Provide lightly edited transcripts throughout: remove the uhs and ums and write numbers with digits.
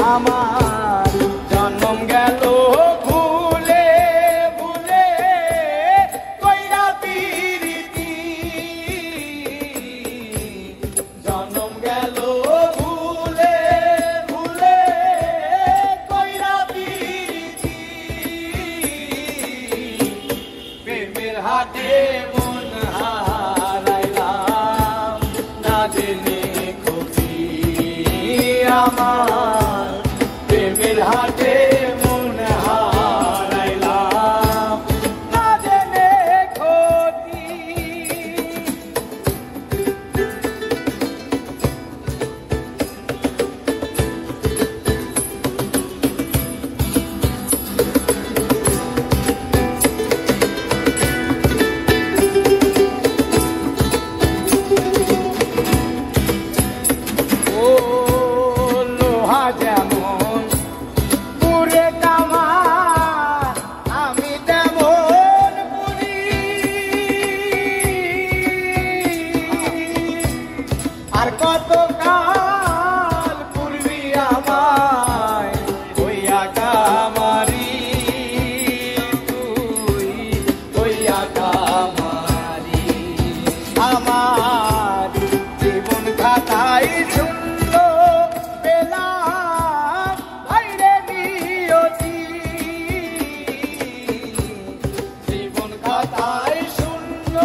আমার জন্ম গেল ভুলে ভুলে কইরা পিরিতি জন্ম গেল ভুলে ভুলে কইরা পিরিতি প্রেমের হাতে মন হারাইলাম না জেনে ক্ষতি আমার প্রেমের হাতে মন হারাইলাম না জেনে ক্ষতি ও লোহা যেমন পুরে কামা আমি তেমন পুরি আর কত কাল পূর্বি আমায় হইয়া কামারি তুই হইয়া কামারি আমার জীবন খাতায় শূন্য পেলাম ভাইরে নিয়তি জীবন খাতায় শূন্য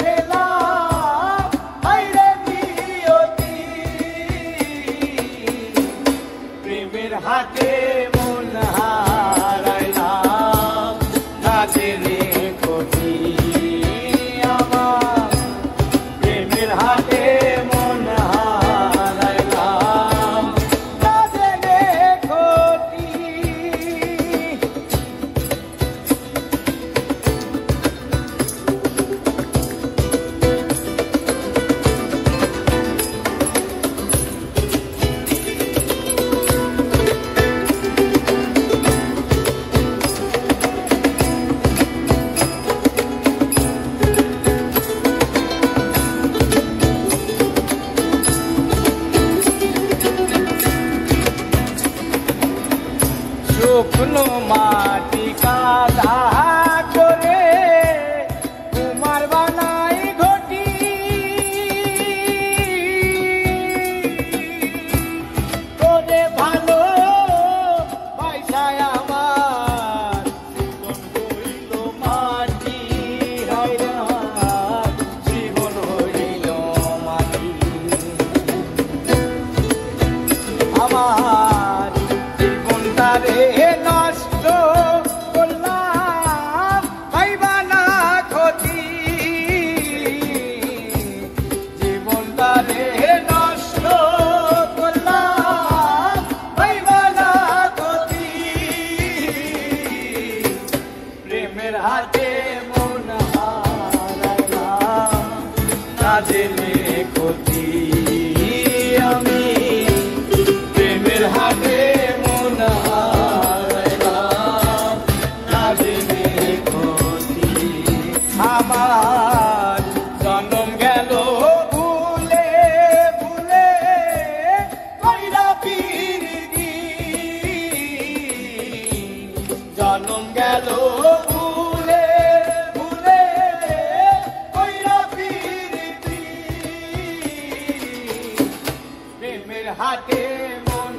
পেলাম ভাইরে নিয়তি প্রেমের হাতে মন হারাইলাম না জেনে ক্ষতি আমার প্রেমের হাতে মন হারাইলাম না জেনে ক্ষতি শুকনো মাটি কাদা করে কুমার বানাই ঘটি তোরে ভালো পয়সায় আমার জীবন হইল মাটি হায়রান জীবন হইল মাটি আমার জীবনটারে নষ্ট করলাম পাইবা না ক্ষতি জীবনটারে নষ্ট করলাম পাইবা না ক্ষতি প্রেমের হাতে মন হারাইলাম না জেনে ক্ষতি আমি প্রেমের হাতে মন হারাইলাম না জেনে ক্ষতি আমার জন্ম গেল ভুলে ভুলে কইরা পিরিতি জন্ম গেল ভুলে ভুলে কইরা পিরিতি প্রেমের হাতে মন